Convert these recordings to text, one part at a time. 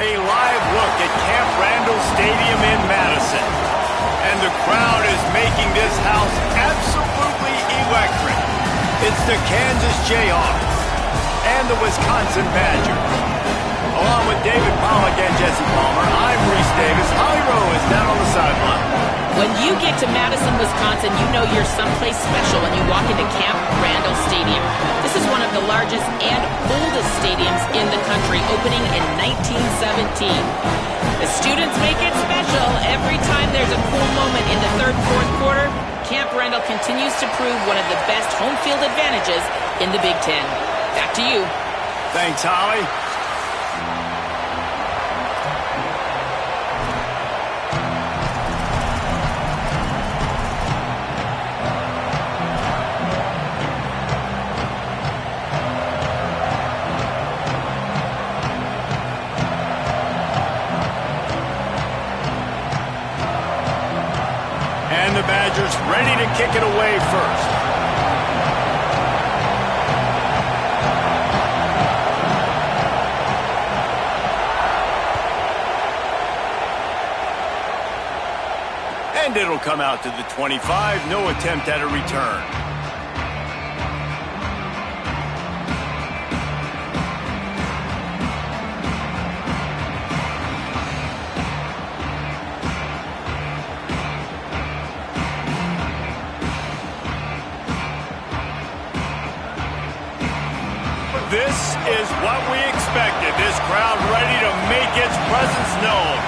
A live look at Camp Randall Stadium in Madison. And the crowd is making this house absolutely electric. It's the Kansas Jayhawks and the Wisconsin Badgers. Along with David Pollack and Jesse Palmer, I'm Reese Davis. Holly Rowe is down on the sideline. When you get to Madison, Wisconsin, you know you're someplace special when you walk into Camp Randall Stadium. This is one of the largest and oldest stadiums in the country, opening in 1917. The students make it special. Every time there's a cool moment in the third, fourth quarter, Camp Randall continues to prove one of the best home field advantages in the Big Ten. Back to you. Thanks, Holly. And the Badgers ready to kick it away first. And it'll come out to the 25. No attempt at a return. This is what we expected. This crowd ready to make its presence known.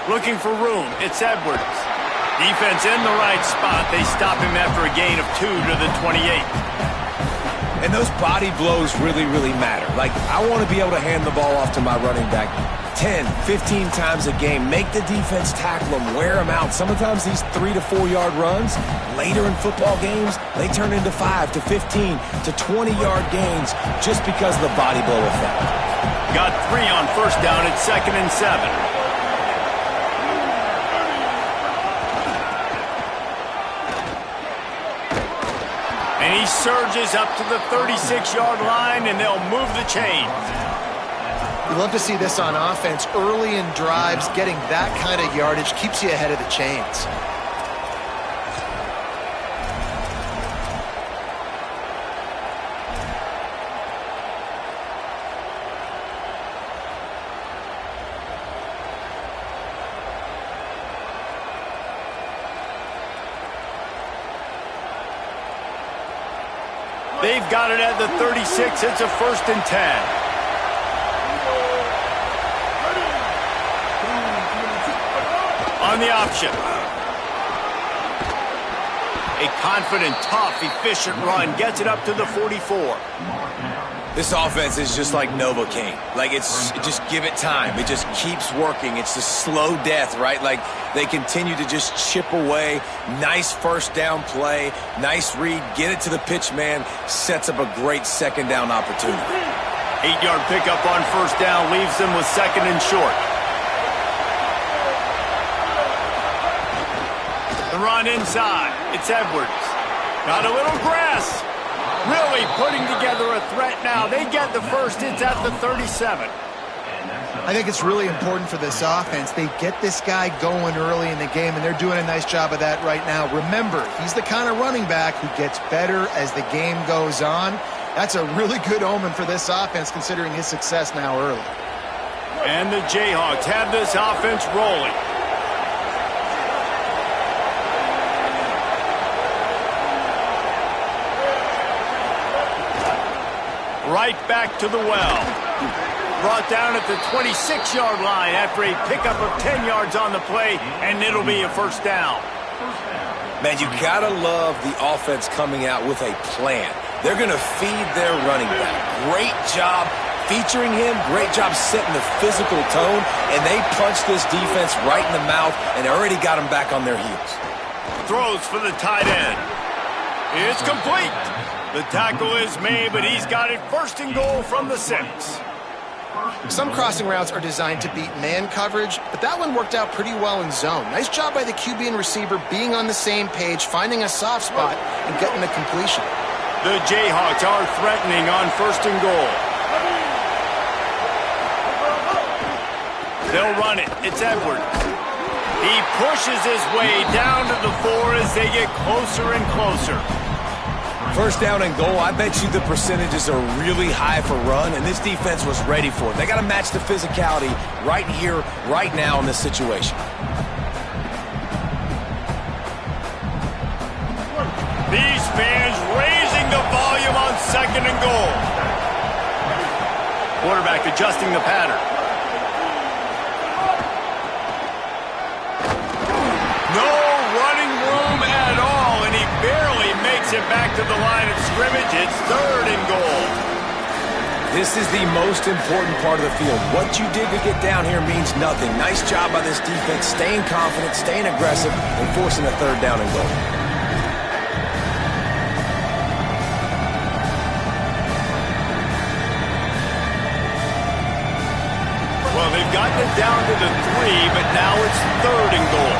Looking for room. It's Edwards. Defense in the right spot. They stop him after a gain of 2 to the 28. And those body blows really, really matter. Like, I want to be able to hand the ball off to my running back 10, 15 times a game. Make the defense tackle them, wear them out. Sometimes these 3 to 4 yard runs, later in football games, they turn into 5 to 15 to 20 yard gains just because of the body blow effect. Got 3 on first down at 2nd and 7. And he surges up to the 36-yard line, and they'll move the chains. You love to see this on offense. Early in drives, getting that kind of yardage keeps you ahead of the chains. They've got it at the 36. It's a 1st and 10. On the option. A confident, tough, efficient run gets it up to the 44. This offense is just like Novocaine. Like, just give it time. It just keeps working. It's the slow death, right? Like, they continue to just chip away. Nice first down play. Nice read. Get it to the pitch man. Sets up a great 2nd down opportunity. 8-yard pickup on first down leaves them with 2nd and short. The run inside. It's Edwards. Got a little grass. Really putting together a threat now. They get the first. It's at the 37. I think it's really important for this offense. They get this guy going early in the game, and they're doing a nice job of that right now. Remember, he's the kind of running back who gets better as the game goes on. That's a really good omen for this offense, considering his success now early. And the Jayhawks have this offense rolling. Right back to the well. Brought down at the 26-yard line after a pickup of 10 yards on the play, and it'll be a first down. Man, you gotta love the offense coming out with a plan. They're gonna feed their running back. Great job featuring him. Great job setting the physical tone, and they punched this defense right in the mouth and already got them back on their heels. Throws for the tight end. It's complete. The tackle is made, but he's got it 1st and goal from the 6. Some crossing routes are designed to beat man coverage, but that one worked out pretty well in zone. Nice job by the QB and receiver being on the same page, finding a soft spot, and getting the completion. The Jayhawks are threatening on 1st and goal. They'll run it. It's Edwards. He pushes his way down to the 4 as they get closer and closer. 1st down and goal, I bet you the percentages are really high for run, and this defense was ready for it. They got to match the physicality right here, right now in this situation. These fans raising the volume on 2nd and goal. Quarterback adjusting the pattern. No running room at all, and he barely makes it back to the line of scrimmage. It's 3rd and goal. This is the most important part of the field. What you did to get down here means nothing. Nice job by this defense, staying confident, staying aggressive, and forcing a 3rd down and goal. Well, they've gotten it down to the 3, but now it's 3rd and goal.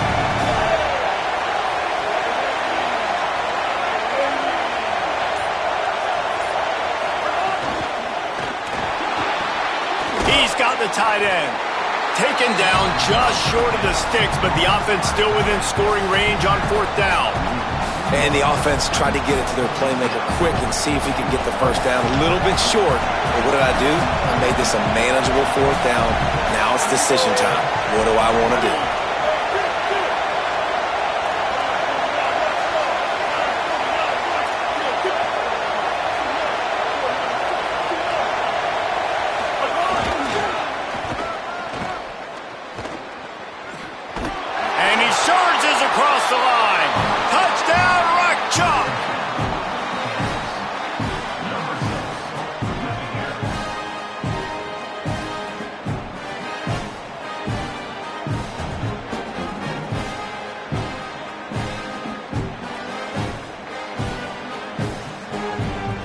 He's got the tight end. Taken down just short of the sticks, but the offense still within scoring range on 4th down. And the offense tried to get it to their playmaker quick and see if he could get the 1st down. A little bit short, but what did I do? I made this a manageable 4th down. Now it's decision time. What do I want to do? And he surges across the line. Touchdown, Rock Chalk!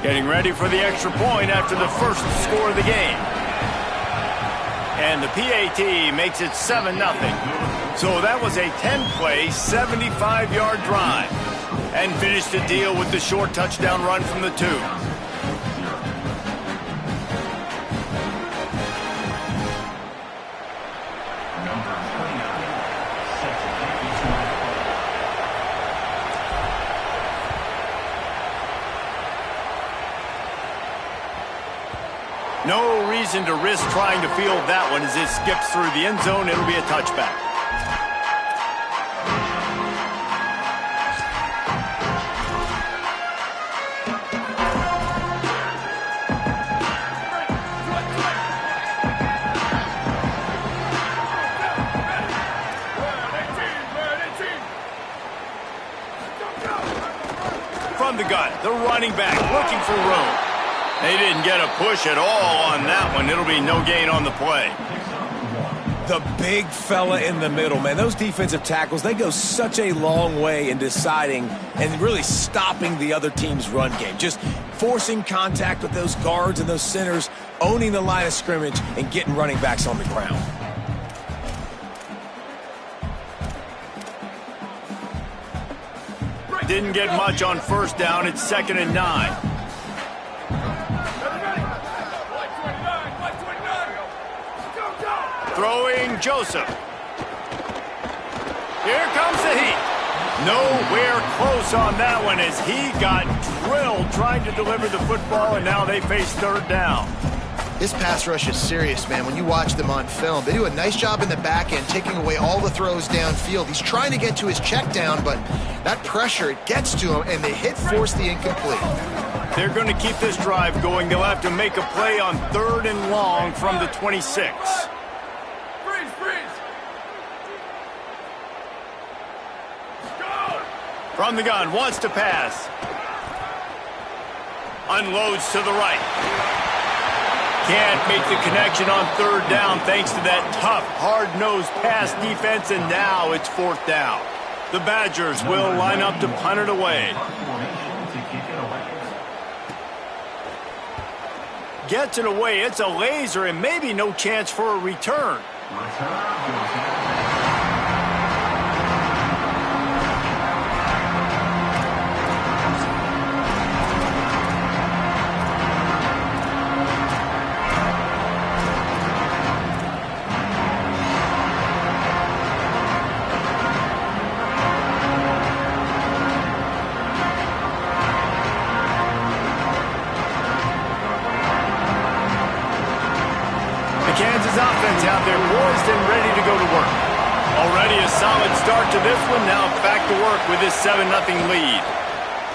Getting ready for the extra point after the first score of the game. And the PAT makes it 7-0. So that was a 10-play, 75-yard drive. And finished the deal with the short touchdown run from the 2. No reason to risk trying to field that one as it skips through the end zone. It'll be a touchback. From the gun, the running back looking for room. They didn't get a push at all on that one. It'll be no gain on the play. The big fella in the middle, man. Those defensive tackles, they go such a long way in deciding and really stopping the other team's run game. Just forcing contact with those guards and those centers, owning the line of scrimmage, and getting running backs on the ground. Didn't get much on 1st down. It's 2nd and 9. Throwing Joseph. Here comes the heat. Nowhere close on that one as he got drilled trying to deliver the football, and now they face 3rd down. This pass rush is serious, man. When you watch them on film, they do a nice job in the back end, taking away all the throws downfield. He's trying to get to his check down, but that pressure, it gets to him, and they force the incomplete. They're going to keep this drive going. They'll have to make a play on 3rd and long from the 26. From the gun, wants to pass. Unloads to the right. Can't make the connection on 3rd down thanks to that tough, hard-nosed pass defense, and now it's 4th down. The Badgers will line up to punt it away. Gets it away. It's a laser and maybe no chance for a return. defense out there poised and ready to go to work. Already a solid start to this one. Now back to work with this 7-0 lead.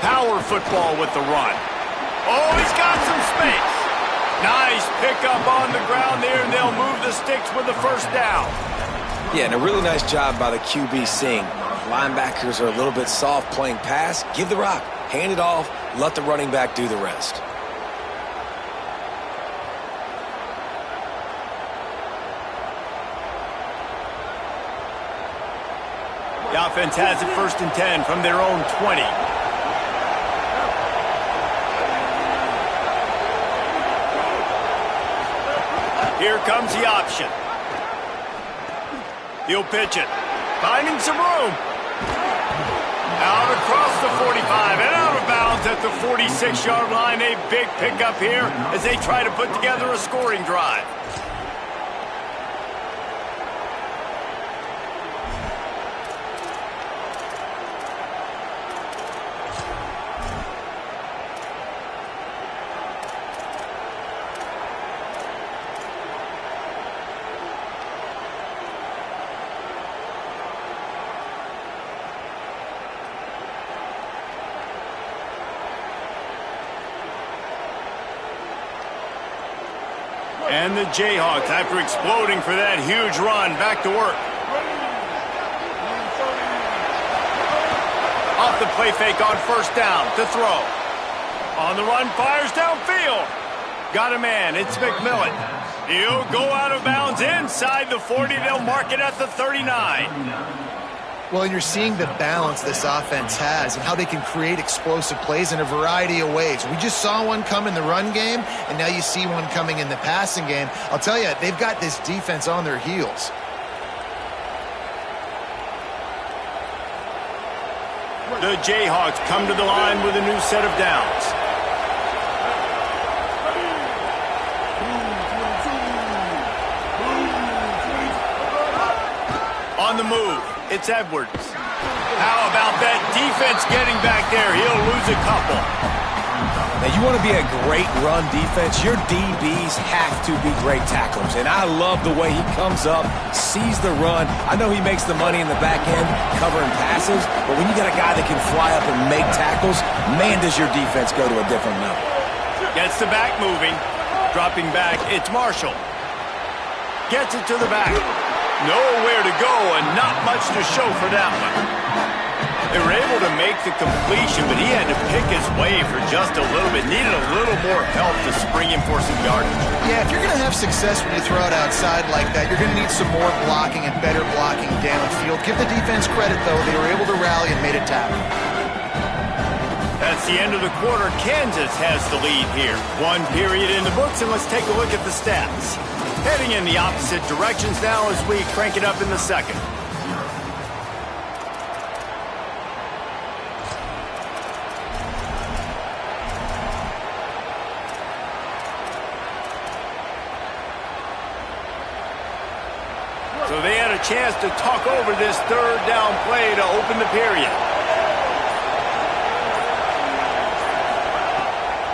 Power football with the run. Oh, he's got some space. Nice pickup on the ground there, and they'll move the sticks with the first down. Yeah, and a really nice job by the QB seeing linebackers are a little bit soft playing pass. Give the rock, hand it off, let the running back do the rest. The offense has it 1st and 10 from their own 20. Here comes the option. He'll pitch it. Finding some room. Out across the 45 and out of bounds at the 46-yard line. A big pickup here as they try to put together a scoring drive. And the Jayhawks, after exploding for that huge run, back to work. Off the play fake on 1st down to throw. On the run, fires downfield. Got a man, it's McMillan. He'll go out of bounds inside the 40. They'll mark it at the 39. Well, and you're seeing the balance this offense has and how they can create explosive plays in a variety of ways. We just saw one come in the run game, and now you see one coming in the passing game. I'll tell you, they've got this defense on their heels. The Jayhawks come to the line with a new set of downs. On the move. It's Edwards. How about that defense getting back there? He'll lose a couple. Now, you want to be a great run defense, your DBs have to be great tacklers. And I love the way he comes up, sees the run. I know he makes the money in the back end covering passes, but when you got a guy that can fly up and make tackles, man, does your defense go to a different level. Gets the back moving. Dropping back, it's Marshall. Gets it to the back. Nowhere to go and not much to show for that one. They were able to make the completion, but he had to pick his way for just a little bit. Needed a little more help to spring him for some yardage. Yeah, if you're going to have success when you throw it outside like that, you're going to need some more blocking and better blocking downfield. Give the defense credit, though. They were able to rally and made it tap. That's the end of the quarter. Kansas has the lead here. 1 period in the books, and let's take a look at the stats. Heading in the opposite directions now as we crank it up in the second. So they had a chance to talk over this 3rd down play to open the period.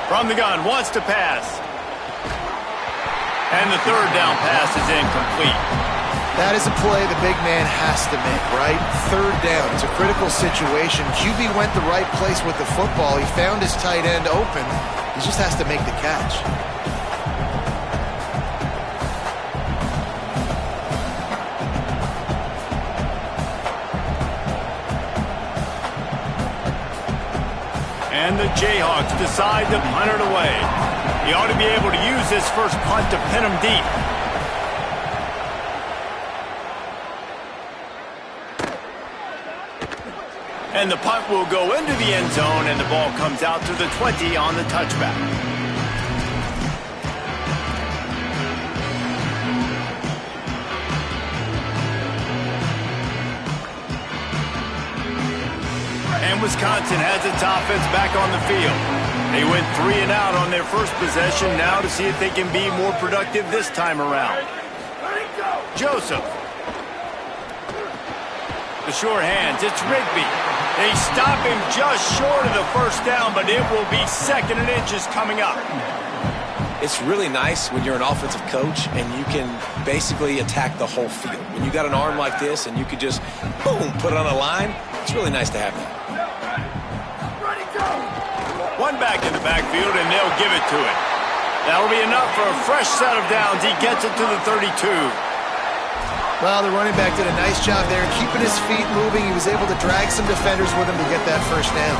From the gun, wants to pass. And the 3rd down pass is incomplete. That is a play the big man has to make, right? 3rd down. It's a critical situation. QB went the right place with the football. He found his tight end open. He just has to make the catch. And the Jayhawks decide to punt it away. He ought to be able to use this first punt to pin him deep. And the punt will go into the end zone, and the ball comes out to the 20 on the touchback. And Wisconsin has its offense back on the field. They went 3 and out on their first possession, now to see if they can be more productive this time around. Joseph. The short hands, it's Rigby. They stop him just short of the first down, but it will be 2nd and inches coming up. It's really nice when you're an offensive coach and you can basically attack the whole field. When you got an arm like this and you could just, boom, put it on a line, it's really nice to have that. One back in the backfield, and they'll give it to it. That'll be enough for a fresh set of downs. He gets it to the 32. Well, the running back did a nice job there, keeping his feet moving. He was able to drag some defenders with him to get that first down.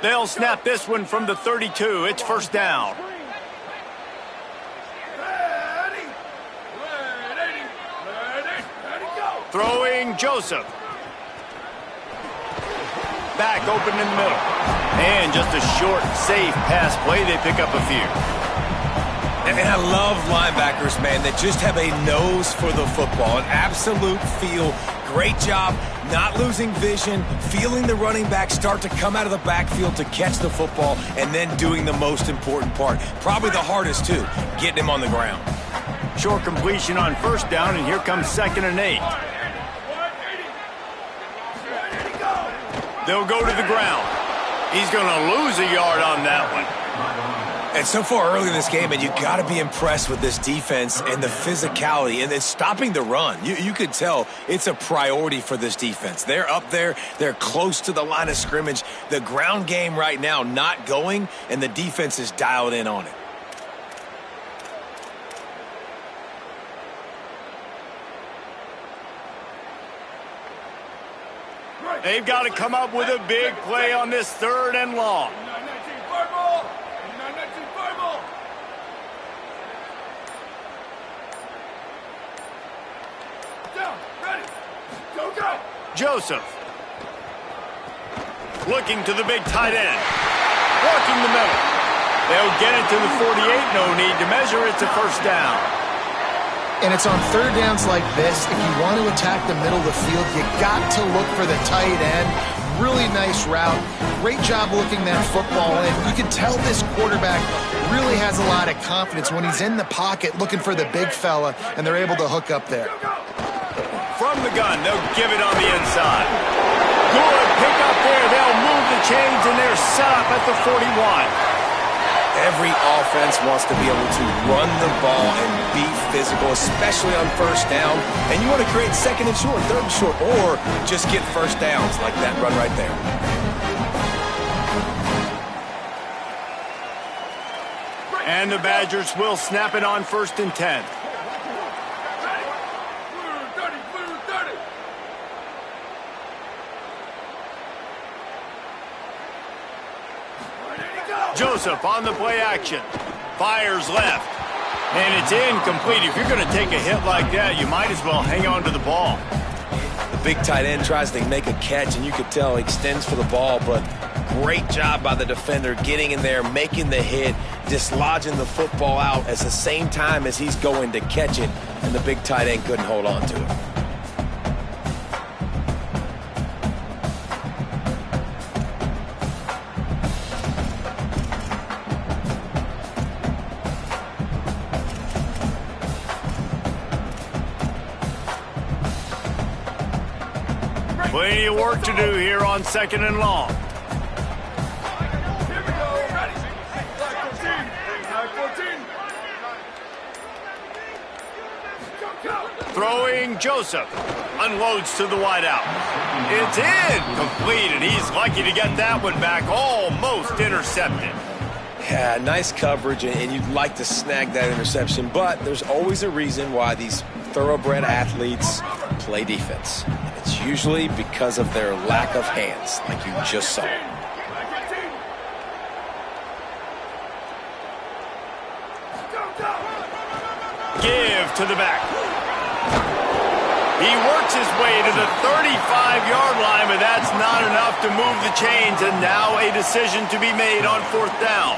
They'll snap this one from the 32. It's first down. Throwing Joseph. Back open in the middle. And just a short, safe pass play. They pick up a few. And I love linebackers, man, that just have a nose for the football, an absolute feel. Great job not losing vision, feeling the running back start to come out of the backfield to catch the football, and then doing the most important part. Probably the hardest, too, getting him on the ground. Short completion on first down, and here comes 2nd and 8. They'll go to the ground. He's going to lose a yard on that one. And so far early in this game, and you got to be impressed with this defense and the physicality and then stopping the run. You could tell it's a priority for this defense. They're up there. They're close to the line of scrimmage. The ground game right now not going, and the defense is dialed in on it. They've got to come up with a big play on this 3rd and long. Joseph. Looking to the big tight end. Working the middle. They'll get it to the 48. No need to measure. It's a first down. And it's on 3rd downs like this. If you want to attack the middle of the field, you got to look for the tight end. Really nice route. Great job looking that football in. You can tell this quarterback really has a lot of confidence when he's in the pocket looking for the big fella, and they're able to hook up there. From the gun, they'll give it on the inside. Good pick up there. They'll move the chains, and they're set up at the 41. Every offense wants to be able to run the ball and be physical, especially on first down. And you want to create 2nd and short, 3rd and short, or just get first downs like that run right there. And the Badgers will snap it on 1st and 10. Joseph on the play action. Fires left. And it's incomplete. If you're going to take a hit like that, you might as well hang on to the ball. The big tight end tries to make a catch, and you could tell he extends for the ball, but great job by the defender getting in there, making the hit, dislodging the football out at the same time as he's going to catch it, and the big tight end couldn't hold on to it. Plenty of work to do here on 2nd and long. Here we go. Ready. Flag 14. Throwing Joseph. Unloads to the wideout. It's incomplete, and he's lucky to get that one back. Almost intercepted. Yeah, nice coverage, and you'd like to snag that interception, but there's always a reason why these thoroughbred athletes play defense. It's usually because of their lack of hands, like you just saw. Give to the back. He works his way to the 35-yard line, but that's not enough to move the chains, and now a decision to be made on 4th down.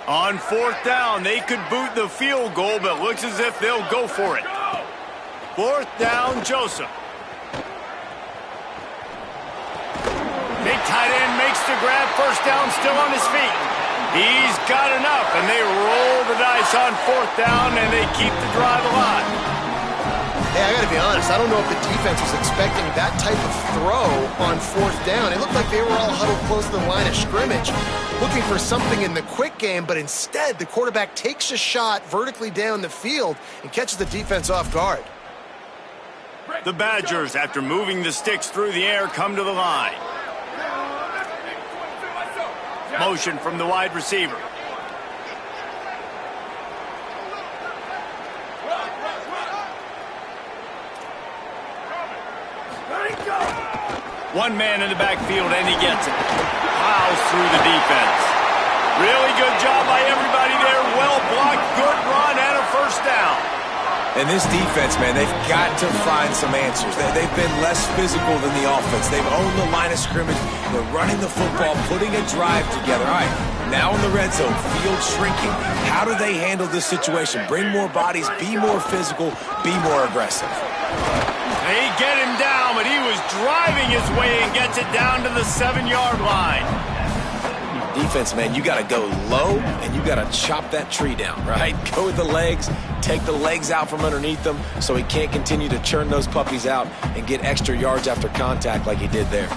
On fourth down, they could boot the field goal, but looks as if they'll go for it. Fourth down, Joseph. Big tight end makes the grab. First down, still on his feet. He's got enough, and they roll the dice on fourth down, and they keep the drive alive. Hey, I got to be honest. I don't know if the defense was expecting that type of throw on fourth down. It looked like they were all huddled close to the line of scrimmage, looking for something in the quick game, but instead the quarterback takes a shot vertically down the field and catches the defense off guard. The Badgers, after moving the sticks through the air, come to the line. Motion from the wide receiver. One man in the backfield, and he gets it. Plows through the defense. Really good job by everybody there. Well blocked, good run, and a first down. And this defense, man, they've got to find some answers. They've been less physical than the offense. They've owned the line of scrimmage. They're running the football, putting a drive together. All right, now in the red zone, field shrinking. How do they handle this situation? Bring more bodies, be more physical, be more aggressive. They get him down, but he was driving his way and gets it down to the 7-yard line. Defense, man, you got to go low, and you got to chop that tree down, right? Go with the legs, take the legs out from underneath them so he can't continue to churn those puppies out and get extra yards after contact like he did there.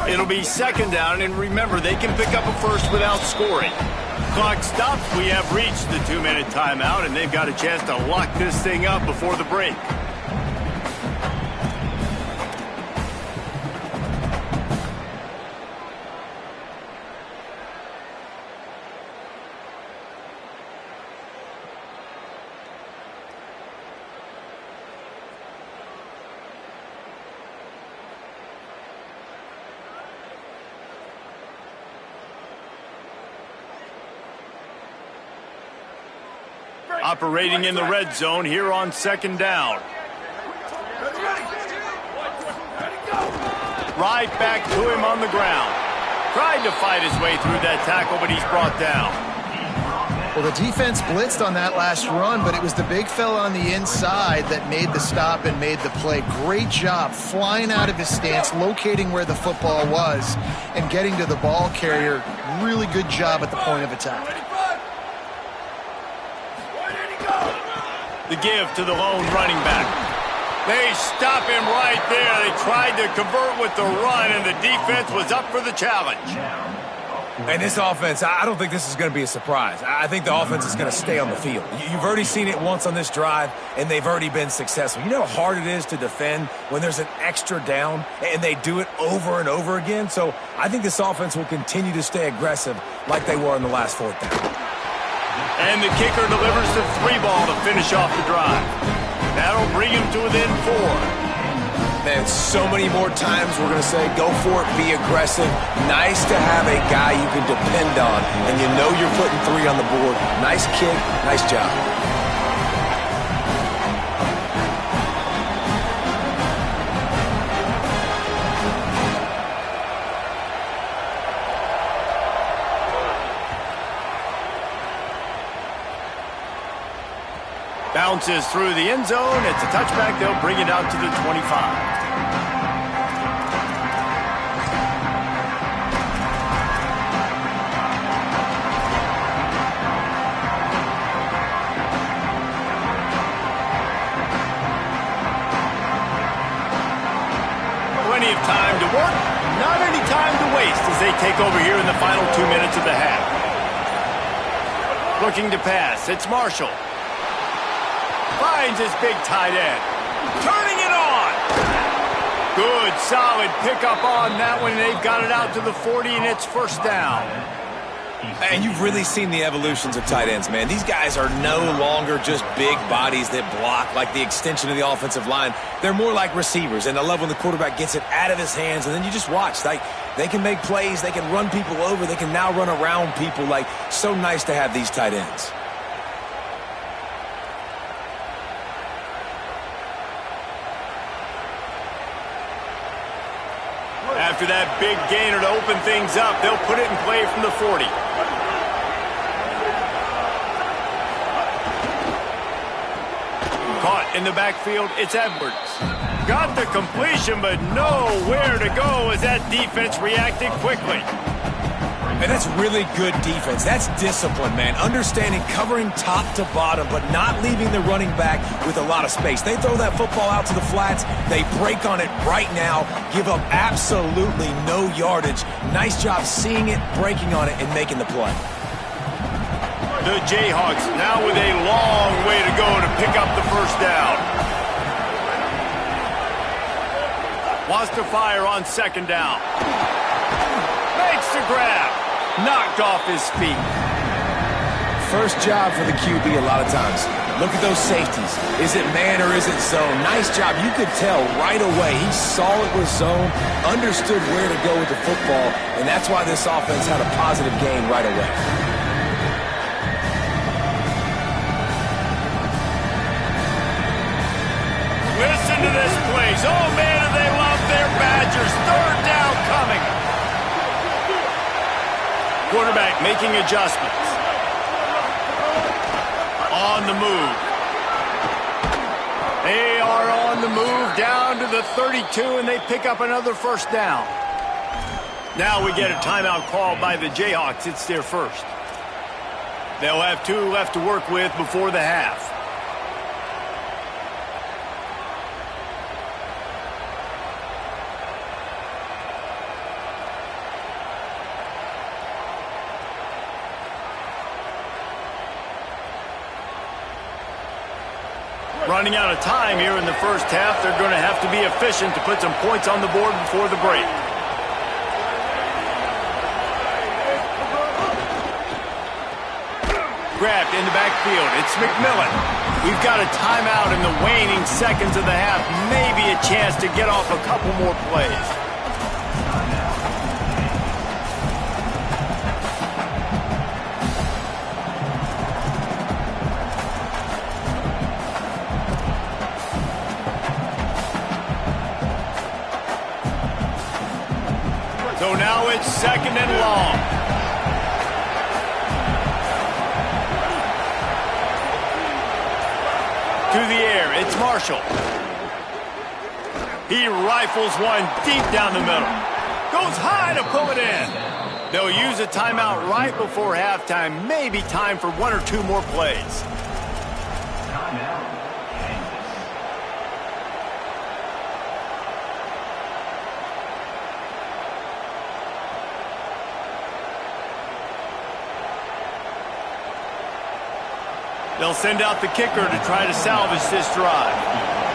It'll be second down, and remember, they can pick up a first without scoring. Clock stops. We have reached the 2-minute timeout, and they've got a chance to lock this thing up before the break. Operating in the red zone here on second down. Right back to him on the ground. Tried to fight his way through that tackle, but he's brought down. Well, the defense blitzed on that last run, but it was the big fella on the inside that made the stop and made the play. Great job flying out of his stance, locating where the football was, and getting to the ball carrier. Really good job at the point of attack. The give to the lone running back. They stop him right there. They tried to convert with the run, and the defense was up for the challenge. And this offense, I don't think this is going to be a surprise. I think the offense is going to stay on the field. You've already seen it once on this drive, and they've already been successful. You know how hard it is to defend when there's an extra down, and they do it over and over again? So I think this offense will continue to stay aggressive like they were in the last fourth down. And the kicker delivers the 3-ball to finish off the drive. That'll bring him to within 4. Man, so many more times we're going to say, go for it, be aggressive. Nice to have a guy you can depend on, and you know you're putting 3 on the board. Nice kick, nice job. Bounces through the end zone. It's a touchback. They'll bring it out to the 25. Plenty of time to work, not any time to waste as they take over here in the final 2 minutes of the half. Looking to pass. It's Marshall. Finds his big tight end. Turning it on. Good, solid pickup on that one. They've got it out to the 40, and it's first down. And you've really seen the evolutions of tight ends, man. These guys are no longer just big bodies that block like the extension of the offensive line. They're more like receivers, and I love when the quarterback gets it out of his hands, and then you just watch. Like, They can make plays. They can run people over. They can now run around people. Like, so nice to have these tight ends. After that big gainer to open things up, they'll put it in play from the 40. Caught in the backfield, it's Edwards. Got the completion, but nowhere to go as that defense reacted quickly. And that's really good defense. That's discipline, man. Understanding covering top to bottom, but not leaving the running back with a lot of space. They throw that football out to the flats. They break on it right now, give up absolutely no yardage. Nice job seeing it, breaking on it, and making the play. The Jayhawks now with a long way to go to pick up the first down. Wants to fire on second down. Makes the grab. Knocked off his feet. First job for the QB a lot of times. Look at those safeties. Is it man or is it zone? Nice job. You could tell right away. He saw it was zone, understood where to go with the football, and that's why this offense had a positive gain right away. Listen to this place. Oh, man, do they love their Badgers. Third down coming. Quarterback making adjustments. On the move. They are on the move down to the 32, and they pick up another first down. Now we get a timeout called by the Jayhawks. It's their first. They'll have 2 left to work with before the half. Running out of time here in the first half. They're going to have to be efficient to put some points on the board before the break. Grabbed in the backfield. It's McMillan. We've got a timeout in the waning seconds of the half. Maybe a chance to get off a couple more plays. So now it's second and long. To the air, it's Marshall. He rifles one deep down the middle. Goes high to pull it in. They'll use a timeout right before halftime. Maybe time for 1 or 2 more plays. They'll send out the kicker to try to salvage this drive.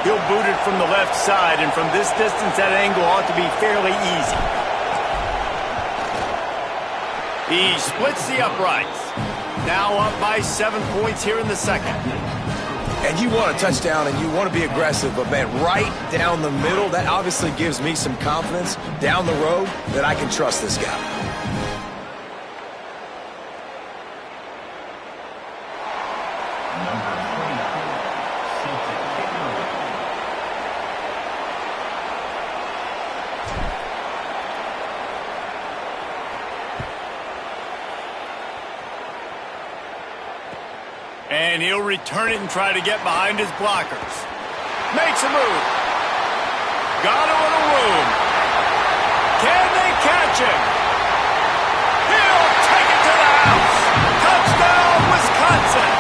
He'll boot it from the left side, and from this distance, that angle ought to be fairly easy. He splits the uprights. Now up by 7 points here in the second. And you want a touchdown, and you want to be aggressive, but, man, right down the middle, that obviously gives me some confidence down the road that I can trust this guy. And he'll return it and try to get behind his blockers. Makes a move. Got a little room. Can they catch him? He'll take it to the house. Touchdown, Wisconsin.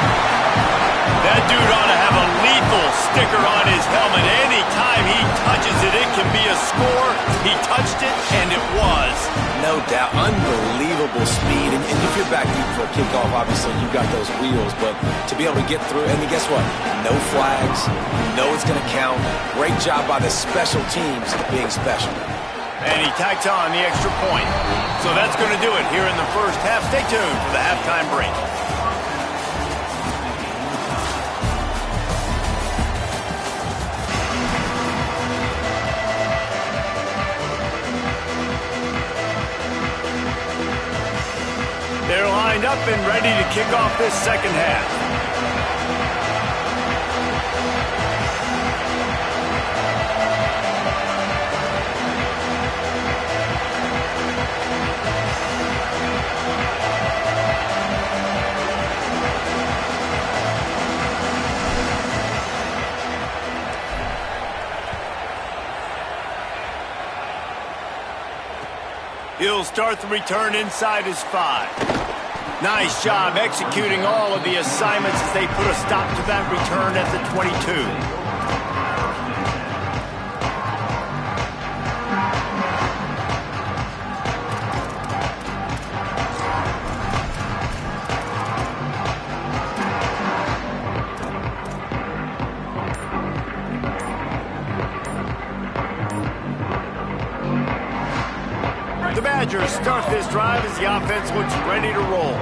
That dude ought to have a lethal sticker on his helmet. Anytime he touches it, it can be a score. He touched it, and it was. No doubt. Unbelievable speed. And if you're back deep for a kickoff, obviously you got those wheels. But to be able to get through, and guess what? No flags. You know it's going to count. Great job by the special teams being special. And he tacks on the extra point. So that's going to do it here in the first half. Stay tuned for the halftime break. lined up and ready to kick off this second half. He'll start the return inside his 5. Nice job executing all of the assignments as they put a stop to that return at the 22. The Badgers start this drive as the offense looks ready to roll.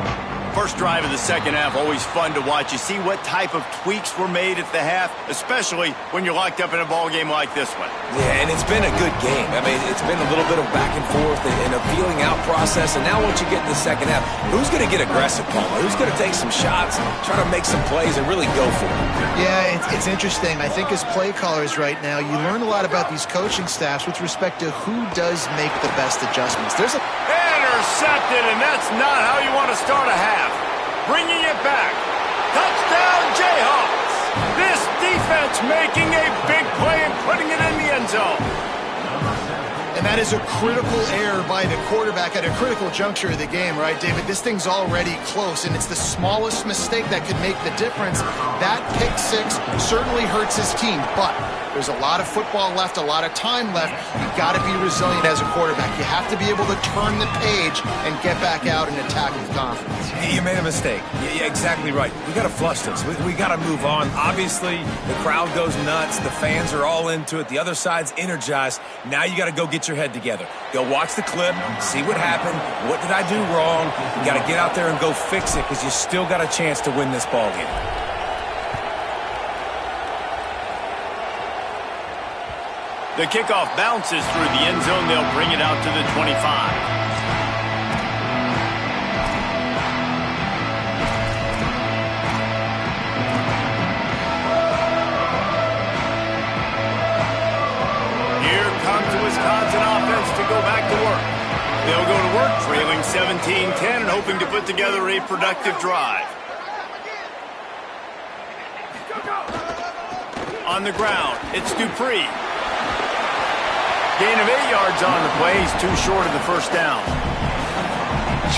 First drive of the second half, always fun to watch. You see what type of tweaks were made at the half, especially when you're locked up in a ball game like this one. Yeah, and it's been a good game. I mean, it's been a little bit of back and forth and a feeling out process. And now once you get in the second half, who's going to get aggressive, Palmer? Who's going to take some shots, try to make some plays, and really go for it? Yeah, it's interesting. I think as play callers right now, you learn a lot about these coaching staffs with respect to who does make the best adjustments. There's a intercepted, and that's not how you want to start a half. Bringing it back. Touchdown, Jayhawks. This defense making a big play and putting it in the end zone. And that is a critical error by the quarterback at a critical juncture of the game, right, David? This thing's already close, and it's the smallest mistake that could make the difference. That pick six certainly hurts his team, but there's a lot of football left, a lot of time left. You've got to be resilient as a quarterback. You have to be able to turn the page and get back out and attack with confidence. You made a mistake. Yeah, exactly right. We got to flush this. We got to move on. Obviously, the crowd goes nuts. The fans are all into it. The other side's energized. Now you got to go get your head together. Go watch the clip, see what happened. What did I do wrong? You got to get out there and go fix it because you still got a chance to win this ball game. The kickoff bounces through the end zone. They'll bring it out to the 25. Wisconsin offense to go back to work. They'll go to work trailing 17-10 and hoping to put together a productive drive. On the ground, it's Dupree. Gain of 8 yards on the play. He's too short of the first down.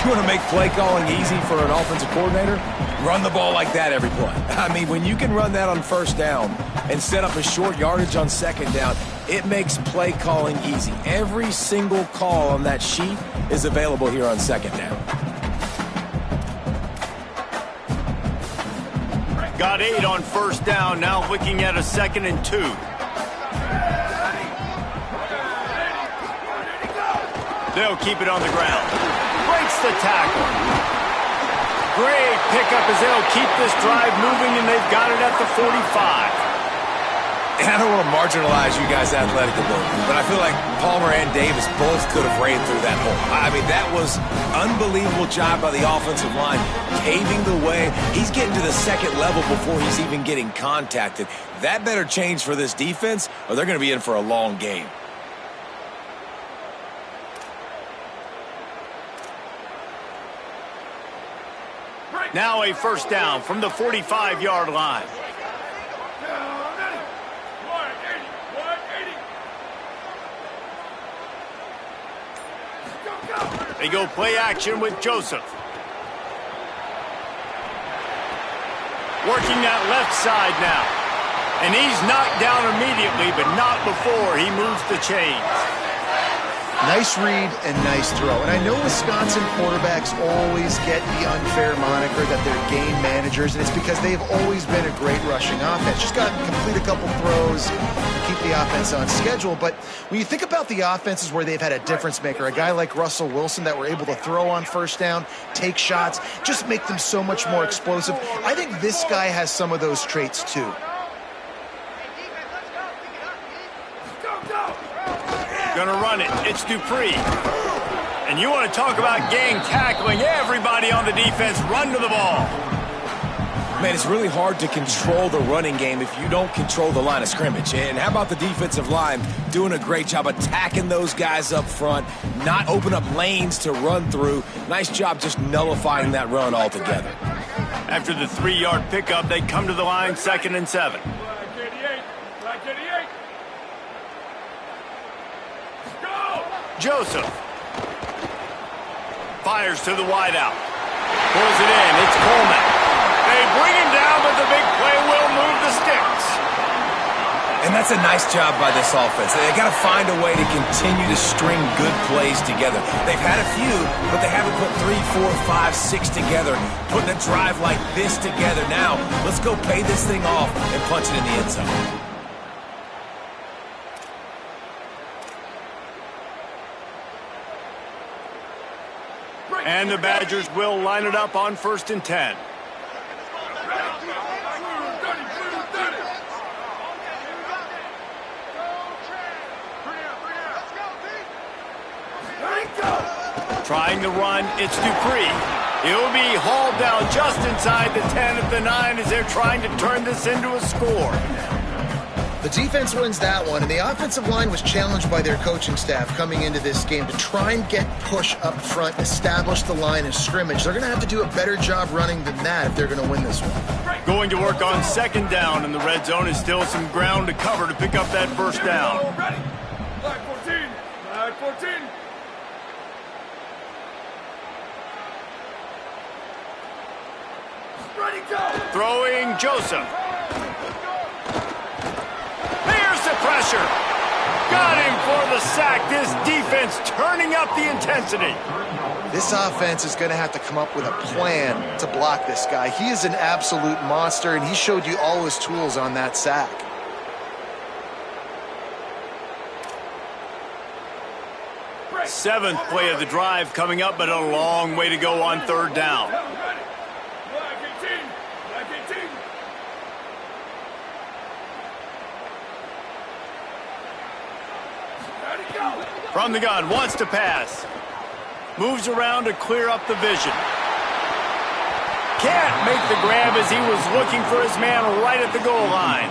You want to make play calling easy for an offensive coordinator? Run the ball like that every play. I mean, when you can run that on first down and set up a short yardage on second down, it makes play calling easy. Every single call on that sheet is available here on second down. Got 8 on first down, now looking at a 2nd and 2. They'll keep it on the ground. Breaks the tackle. Great pickup as they'll keep this drive moving, and they've got it at the 45. And I don't want to marginalize you guys' athletic ability, but I feel like Palmer and Davis both could have ran through that hole. I mean, that was unbelievable job by the offensive line, paving the way. He's getting to the second level before he's even getting contacted. That better change for this defense, or they're going to be in for a long game. Now a first down from the 45-yard line. They go play action with Joseph. Working that left side now. And he's knocked down immediately, but not before he moves the chains. Nice read and nice throw. And I know Wisconsin quarterbacks always get the unfair moniker that they're game managers, and it's because they've always been a great rushing offense. Just got to complete a couple throws and keep the offense on schedule. But when you think about the offenses where they've had a difference maker, a guy like Russell Wilson that were able to throw on first down, take shots, just make them so much more explosive, I think this guy has some of those traits too. Gonna run it. It's Dupree. And you want to talk about gang tackling, everybody on the defense run to the ball. Man, it's really hard to control the running game if you don't control the line of scrimmage. And how about the defensive line doing a great job attacking those guys up front, not open up lanes to run through. Nice job just nullifying that run altogether. After the 3-yard pickup, they come to the line, 2nd and 7. Joseph fires to the wideout. Pulls it in. It's Coleman. They bring him down, but the big play will move the sticks. And that's a nice job by this offense. They've got to find a way to continue to string good plays together. They've had a few, but they haven't put 3, 4, 5, 6 together, putting a drive like this together. Now, let's go pay this thing off and punch it in the end zone. And the Badgers will line it up on 1st and 10. Trying to run, it's Dupree. He'll be hauled down just inside the 10 at the 9 as they're trying to turn this into a score. The defense wins that one, and the offensive line was challenged by their coaching staff coming into this game to try and get push up front, establish the line of scrimmage. They're going to have to do a better job running than that if they're going to win this one. Going to work on 2nd down, and the red zone is still some ground to cover to pick up that 1st down. Flag 14. Flag 14. Ready, go. Throwing Joseph. There's the pressure. Got him for the sack. This defense turning up the intensity. This offense is going to have to come up with a plan to block this guy. He is an absolute monster, and he showed you all his tools on that sack. Seventh play of the drive coming up, but a long way to go on 3rd down. From the gun, wants to pass. Moves around to clear up the vision. Can't make the grab as he was looking for his man right at the goal line.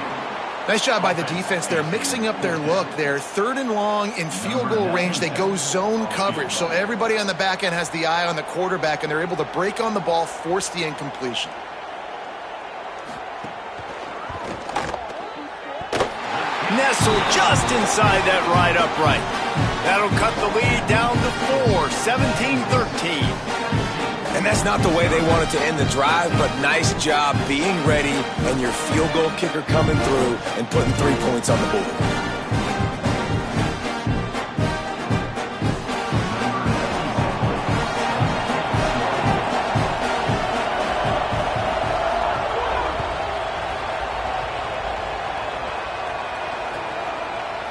Nice job by the defense. They're mixing up their look. They're 3rd and long in field goal range. They go zone coverage, so everybody on the back end has the eye on the quarterback, and they're able to break on the ball, force the incompletion. Nestled just inside that right upright. That'll cut the lead down to 4, 17-13. And that's not the way they wanted to end the drive, but nice job being ready and your field goal kicker coming through and putting 3 points on the board.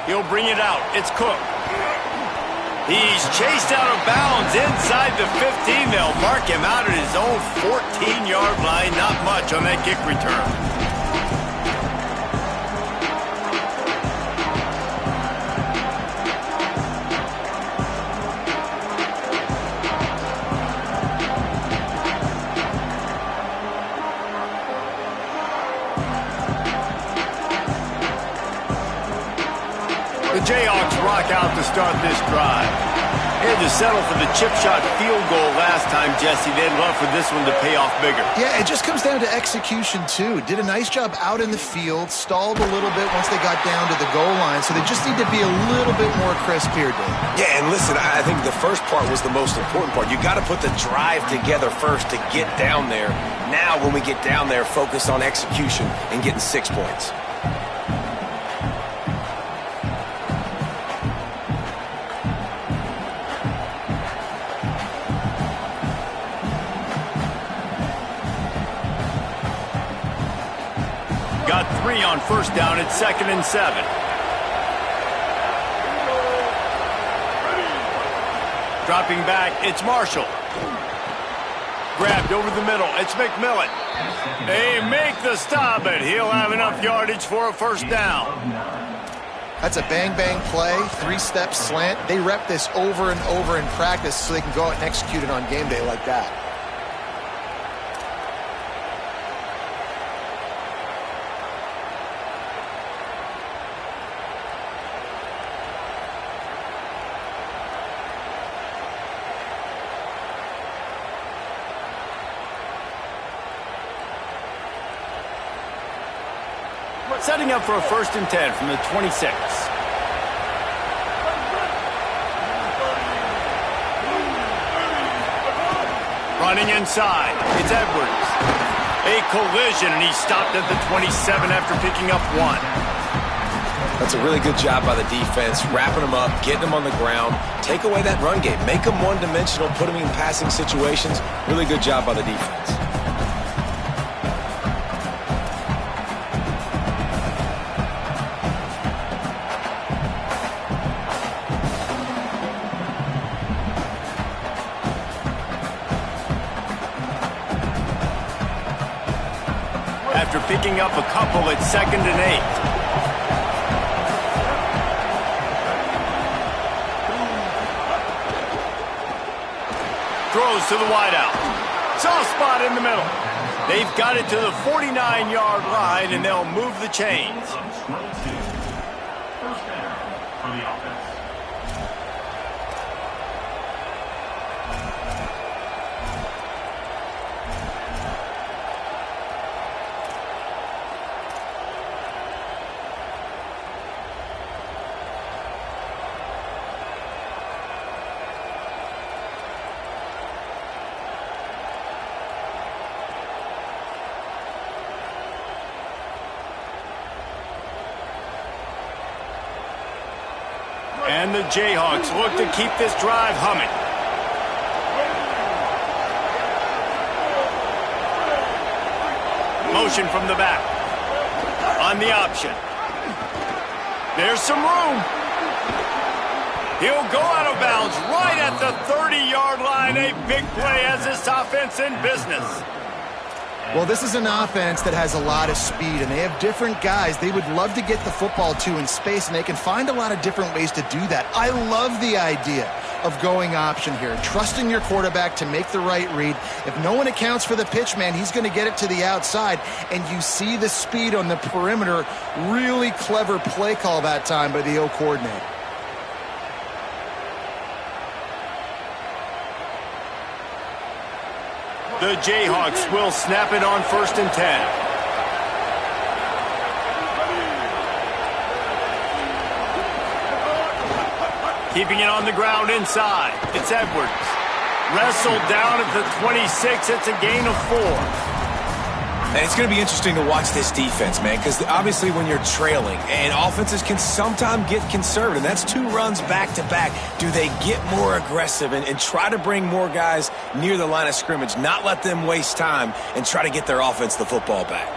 He'll bring it out. It's Cook. He's chased out of bounds inside the 15. They'll mark him out at his own 14-yard line. Not much on that kick return. The Jayhawks rock out to start this drive. Had to settle for the chip shot field goal last time, Jesse. They'd love for this one to pay off bigger. Yeah, it just comes down to execution, too. Did a nice job out in the field, stalled a little bit once they got down to the goal line, so they just need to be a little bit more crisp here, Dave. Yeah, and listen, I think the first part was the most important part. You got to put the drive together first to get down there. Now, when we get down there, focus on execution and getting 6 points. Got 3 on 1st down. It's 2nd and 7. Dropping back, it's Marshall. Grabbed over the middle, it's McMillan. They make the stop, but he'll have enough yardage for a 1st down. That's a bang-bang play, three-step slant. They rep this over and over in practice so they can go out and execute it on game day like that. Setting up for a 1st and 10 from the 26. Running inside, it's Edwards. A collision, and he stopped at the 27 after picking up 1. That's a really good job by the defense, wrapping them up, getting them on the ground, take away that run game, make them one-dimensional, put them in passing situations. Really good job by the defense. After picking up a couple at 2nd and 8. Throws to the wideout. Soft spot in the middle. They've got it to the 49-yard line, and they'll move the chains. And the Jayhawks look to keep this drive humming. Motion from the back. On the option. There's some room. He'll go out of bounds right at the 30-yard line. A big play as this offense in business. Well, this is an offense that has a lot of speed, and they have different guys they would love to get the football to in space, and they can find a lot of different ways to do that. I love the idea of going option here, trusting your quarterback to make the right read. If no one accounts for the pitch, man, he's going to get it to the outside, and you see the speed on the perimeter. Really clever play call that time by the O coordinator. The Jayhawks will snap it on 1st and 10. Keeping it on the ground inside. It's Edwards. Wrestled down at the 26. It's a gain of 4. And it's going to be interesting to watch this defense, man, because obviously when you're trailing, and offenses can sometimes get conservative. That's 2 runs back-to-back. Do they get more aggressive and try to bring more guys near the line of scrimmage, not let them waste time, and try to get their offense the football back?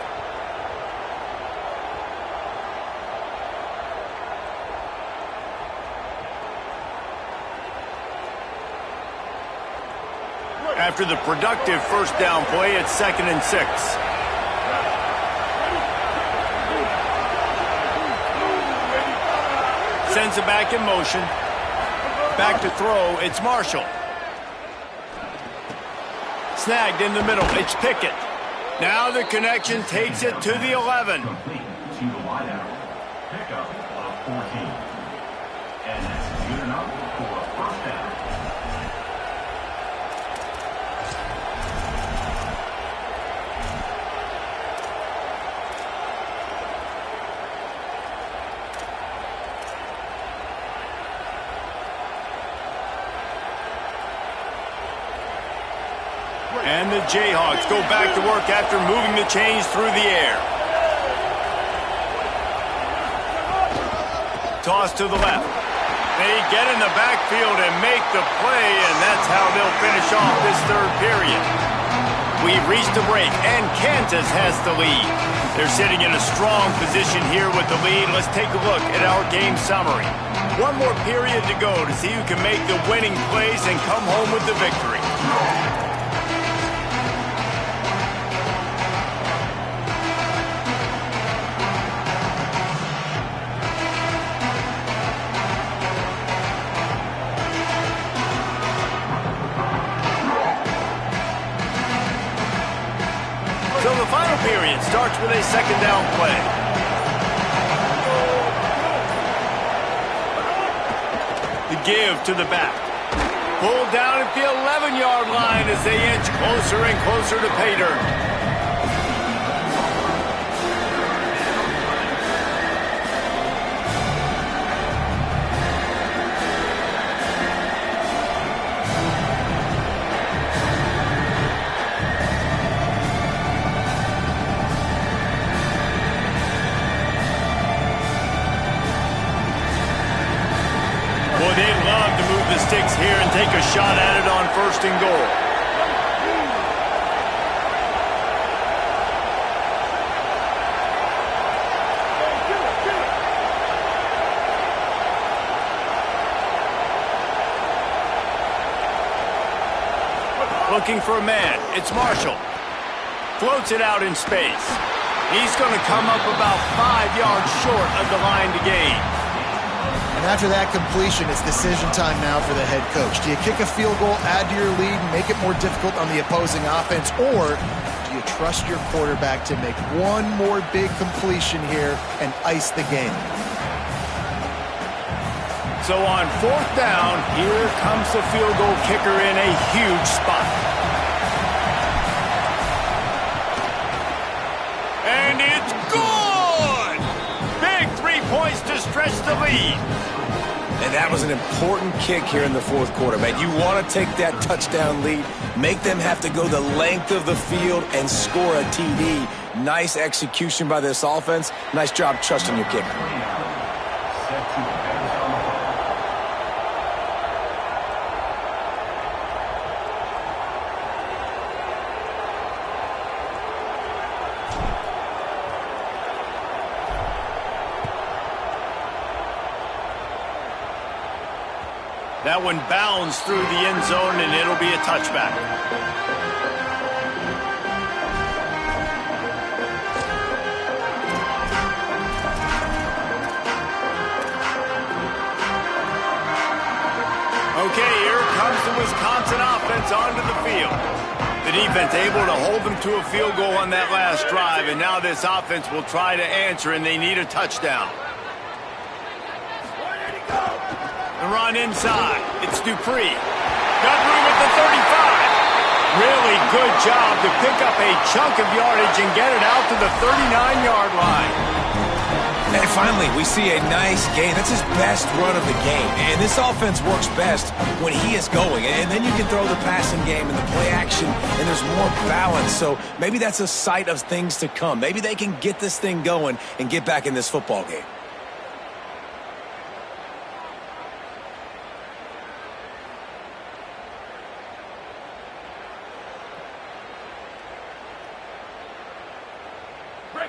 After the productive 1st down play, it's 2nd and 6. Sends it back in motion. Back to throw, it's Marshall. Snagged in the middle, it's Pickett. Now the connection takes it to the 11. And the Jayhawks go back to work after moving the chains through the air. Toss to the left. They get in the backfield and make the play, and that's how they'll finish off this 3rd period. We've reached a break, and Kansas has the lead. They're sitting in a strong position here with the lead. Let's take a look at our game summary. One more period to go to see who can make the winning plays and come home with the victory. it starts with a second down play. The give to the back. Pulled down at the 11-yard line as they inch closer and closer to pay dirt. Boy, they'd love to move the sticks here and take a shot at it on 1st and goal. Looking for a man. It's Marshall. Floats it out in space. He's going to come up about 5 yards short of the line to gain. And after that completion, it's decision time now for the head coach. Do you kick a field goal, add to your lead, and make it more difficult on the opposing offense, or do you trust your quarterback to make one more big completion here and ice the game? So on 4th down, here comes the field goal kicker in a huge spot. And it's good! Big 3 points to stretch the lead. And that was an important kick here in the 4th quarter, man. You want to take that touchdown lead, make them have to go the length of the field and score a TD. Nice execution by this offense. Nice job trusting your kicker. That one bounds through the end zone, and it'll be a touchback. Okay, here comes the Wisconsin offense onto the field. The defense able to hold them to a field goal on that last drive, and now this offense will try to answer, and they need a touchdown. The run inside. It's Dupree. Got room at the 35. Really good job to pick up a chunk of yardage and get it out to the 39-yard line. And finally, we see a nice gain. That's his best run of the game. And this offense works best when he is going. And then you can throw the passing game and the play action, and there's more balance. So maybe that's a sight of things to come. Maybe they can get this thing going and get back in this football game.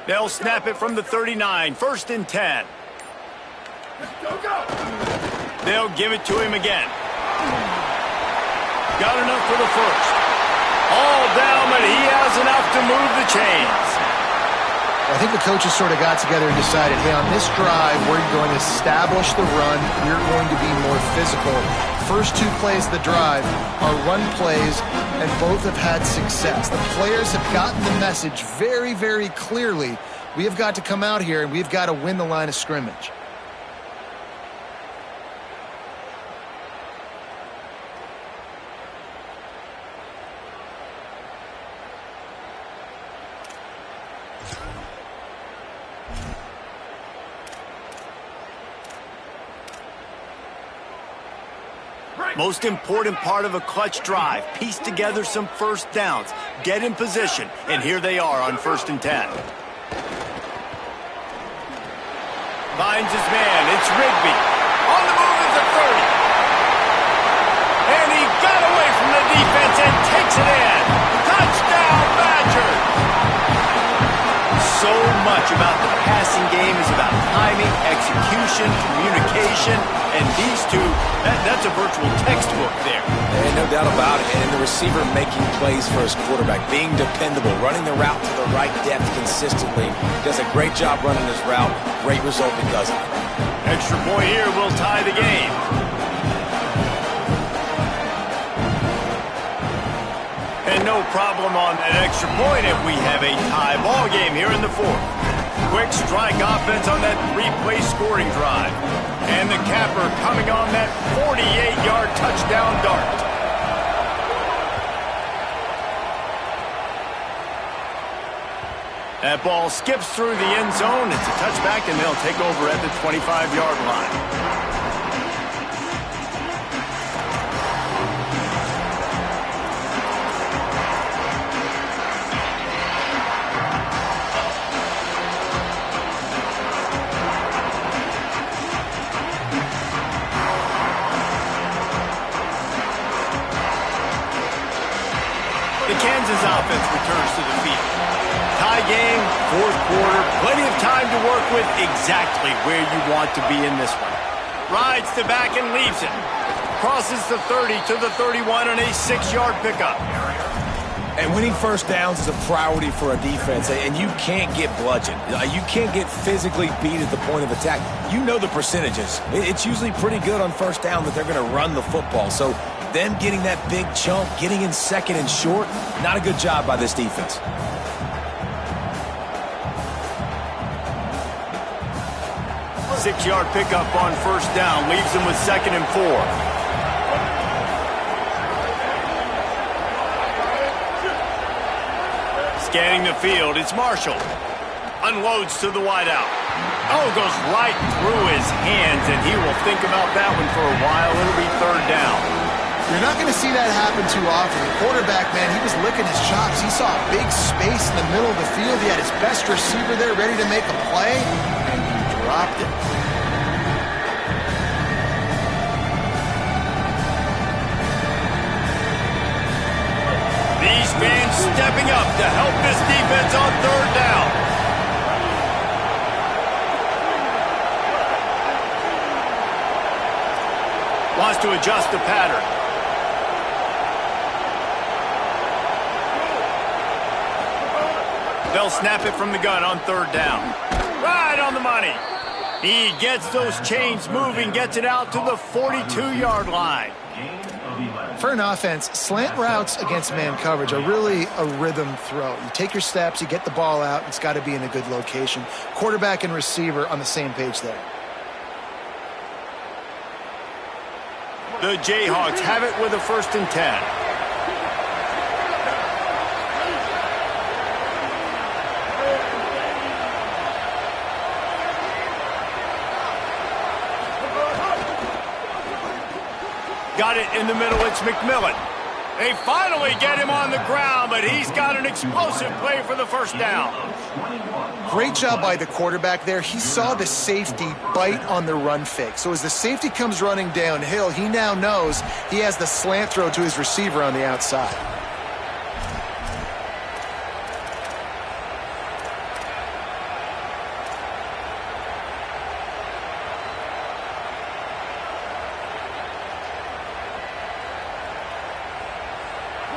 They'll snap it from the 39, 1st and 10. They'll give it to him again. Got enough for the 1st. All down, but he has enough to move the chains. I think the coaches sort of got together and decided, hey, on this drive, we're going to establish the run. We're going to be more physical. First 2 plays of the drive are run plays, and both have had success. The players have gotten the message very, very clearly. We have got to come out here, and we've got to win the line of scrimmage. Most important part of a clutch drive. Piece together some 1st downs. Get in position. And here they are on 1st and 10. Finds his man. It's Rigby. On the move is the 30. And he got away from the defense and takes it in. Touchdown, Badgers! So much about the passing game is about timing, execution, communication, and these two, that's a virtual textbook there. And no doubt about it. And the receiver making plays for his quarterback, being dependable, running the route to the right depth consistently. Does a great job running his route. Great result because of it. Extra point here will tie the game. And no problem on that extra point if we have a tie ball game here in the fourth. Quick strike offense on that three-play scoring drive. And the capper coming on that 48-yard touchdown dart. That ball skips through the end zone. It's a touchback, and they'll take over at the 25-yard line. The Kansas offense returns to the field. Tie game, fourth quarter, plenty of time to work with, exactly where you want to be in this one. Rides the back and leaves it. Crosses the 30 to the 31 on a 6-yard pickup. And winning first downs is a priority for a defense, and you can't get bludgeoned. You can't get physically beat at the point of attack. You know the percentages. It's usually pretty good on first down that they're going to run the football. So them getting that big chunk, getting in second and short, not a good job by this defense. Six-yard pickup on first down, leaves them with 2nd and 4. Scanning the field, it's Marshall. Unloads to the wideout. Oh, goes right through his hands, and he will think about that one for a while. It'll be 3rd down. You're not going to see that happen too often. The quarterback, man, he was licking his chops. He saw a big space in the middle of the field. He had his best receiver there ready to make a play, and he dropped it. These fans stepping up to help this defense on 3rd down. Wants to adjust the pattern. They'll snap it from the gun on 3rd down. Right on the money. He gets those chains moving, gets it out to the 42-yard line. For an offense, slant routes against man coverage are really a rhythm throw. You take your steps, you get the ball out, it's got to be in a good location. Quarterback and receiver on the same page there. The Jayhawks have it with a 1st and 10. Got it in the middle, it's McMillan. They finally get him on the ground, but he's got an explosive play for the 1st down. Great job by the quarterback there. He saw the safety bite on the run fake. So as the safety comes running downhill, he now knows he has the slant throw to his receiver on the outside.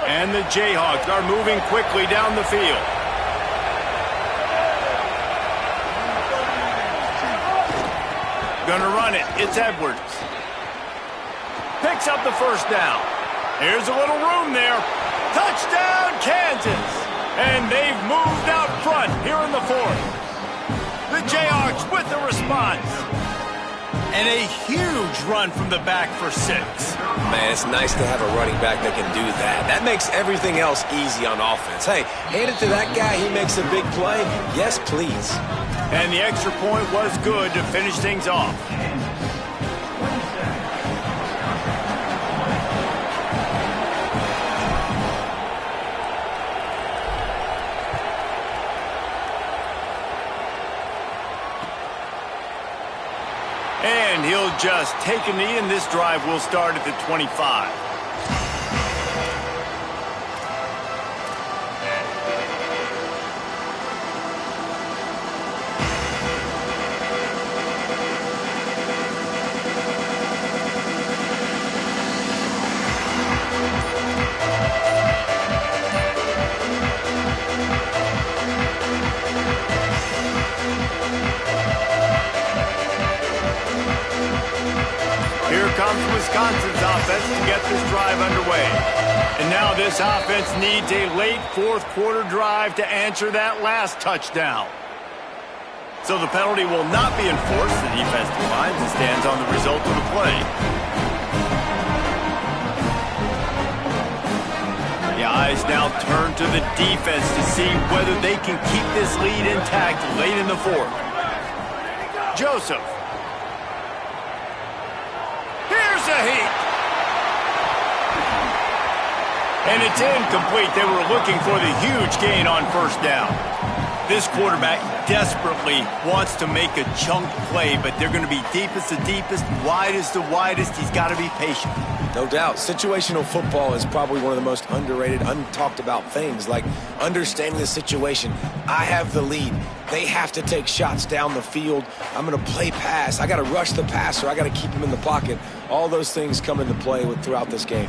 And the Jayhawks are moving quickly down the field. Gonna run it. It's Edwards. Picks up the 1st down. Here's a little room there. Touchdown, Kansas! And they've moved out front here in the 4th. The Jayhawks with the response. And a huge run from the back for 6. Man, it's nice to have a running back that can do that. That makes everything else easy on offense. Hey, hand it to that guy. He makes a big play. Yes, please. And the extra point was good to finish things off. And he'll just take a knee, and this drive will start at the 25. Here comes Wisconsin's offense to get this drive underway. And now this offense needs a late fourth quarter drive to answer that last touchdown. So the penalty will not be enforced. The defense declines and stands on the result of the play. The eyes now turn to the defense to see whether they can keep this lead intact late in the fourth. Joseph. Here's a heat. And it's incomplete. They were looking for the huge gain on first down. This quarterback desperately wants to make a chunk play, but they're going to be deepest to deepest, widest to widest. He's got to be patient. No doubt. Situational football is probably one of the most underrated, untalked about things, like understanding the situation. I have the lead. They have to take shots down the field. I'm going to play pass. I got to rush the passer. I got to keep him in the pocket. All those things come into play throughout this game.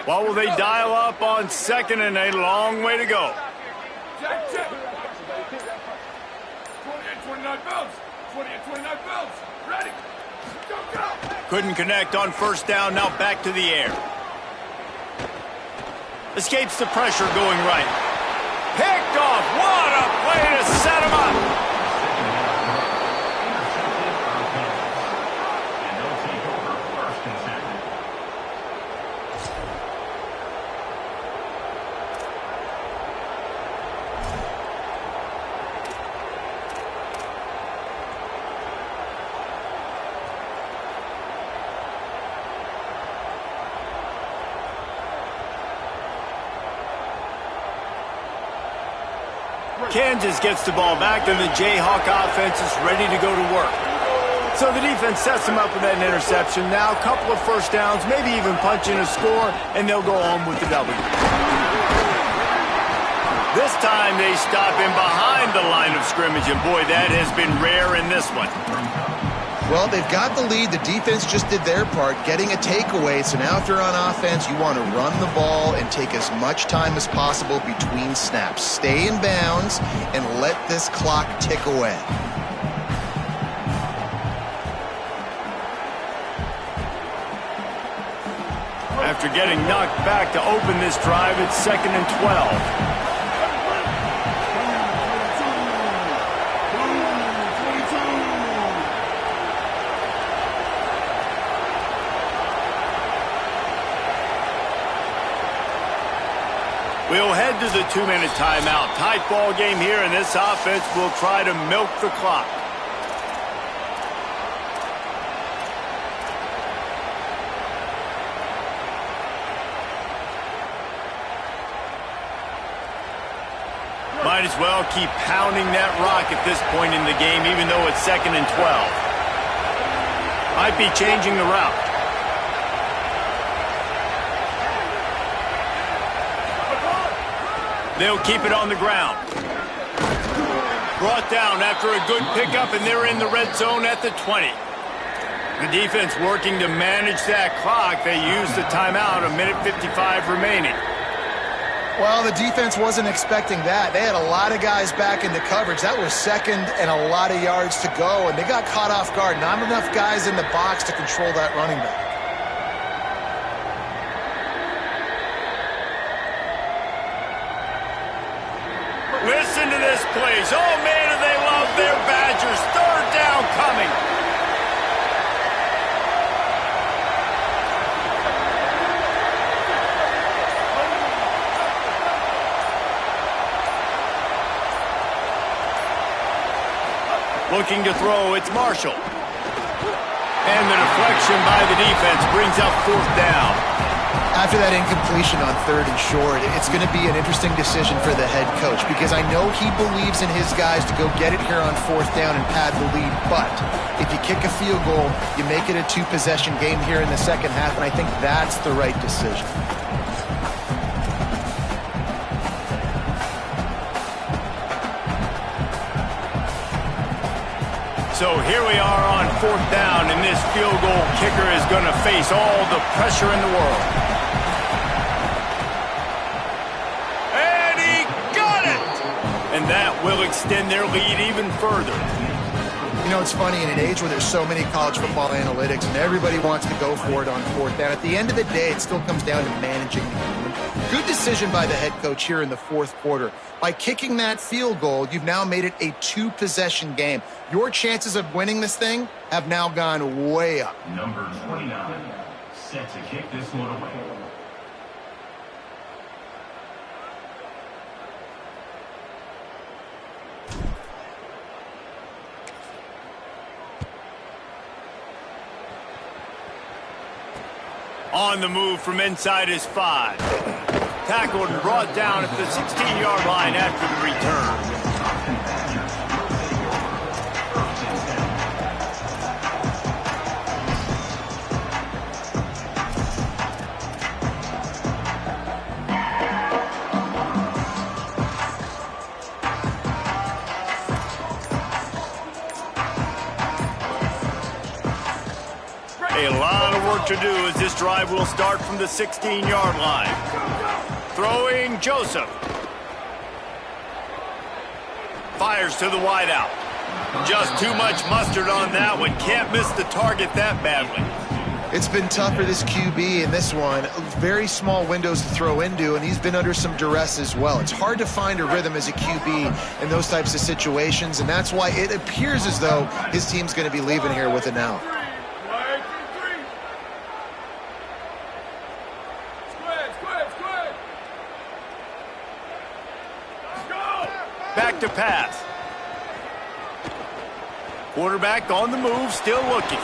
What will they dial up on second and a long way to go? Check, check. 20 and 29 bells. 20 and 29 bells. Ready. Go, go. Couldn't connect on first down. Now back to the air. Escapes the pressure going right. Picked off. What a play to set him up. Kansas gets the ball back, and the Jayhawk offense is ready to go to work. So the defense sets them up with that interception. Now a couple of first downs, maybe even punch in a score, and they'll go home with the W. This time they stop him behind the line of scrimmage, and boy, that has been rare in this one. Well, they've got the lead. The defense just did their part, getting a takeaway. So now if you're on offense, you want to run the ball and take as much time as possible between snaps. Stay in bounds and let this clock tick away. After getting knocked back to open this drive, it's 2nd and 12. We'll head to the 2-minute timeout. Tight ball game here, and this offense will try to milk the clock. Might as well keep pounding that rock at this point in the game, even though it's 2nd and 12. Might be changing the route. They'll keep it on the ground. Brought down after a good pickup, and they're in the red zone at the 20. The defense working to manage that clock. They used the timeout, 1:55 remaining. Well, the defense wasn't expecting that. They had a lot of guys back into coverage. That was second and a lot of yards to go, and they got caught off guard. Not enough guys in the box to control that running back. Listen to this, please. Oh, man, do they love their Badgers. 3rd down coming. Looking to throw, it's Marshall. And the deflection by the defense brings up 4th down. After that incompletion on 3rd and short, it's going to be an interesting decision for the head coach because I know he believes in his guys to go get it here on 4th down and pad the lead. But if you kick a field goal, you make it a 2-possession game here in the second half, and I think that's the right decision. So here we are on 4th down, and this field goal kicker is going to face all the pressure in the world. And he got it! And that will extend their lead even further. You know, it's funny, in an age where there's so many college football analytics and everybody wants to go for it on fourth down, at the end of the day, it still comes down to managing the game. Good decision by the head coach here in the fourth quarter. By kicking that field goal, you've now made it a 2-possession game. Your chances of winning this thing have now gone way up. Number 29, set to kick this one away. On the move from inside his 5. Tackled and brought down at the 16-yard line after the return. A lot of work to do as this drive will start from the 16-yard line. Throwing Joseph. Fires to the wideout. Just too much mustard on that one. Can't miss the target that badly. It's been tough for this QB in this one. Very small windows to throw into, and he's been under some duress as well. It's hard to find a rhythm as a QB in those types of situations, and that's why it appears as though his team's going to be leaving here with it now. Back to pass. Quarterback on the move, still looking.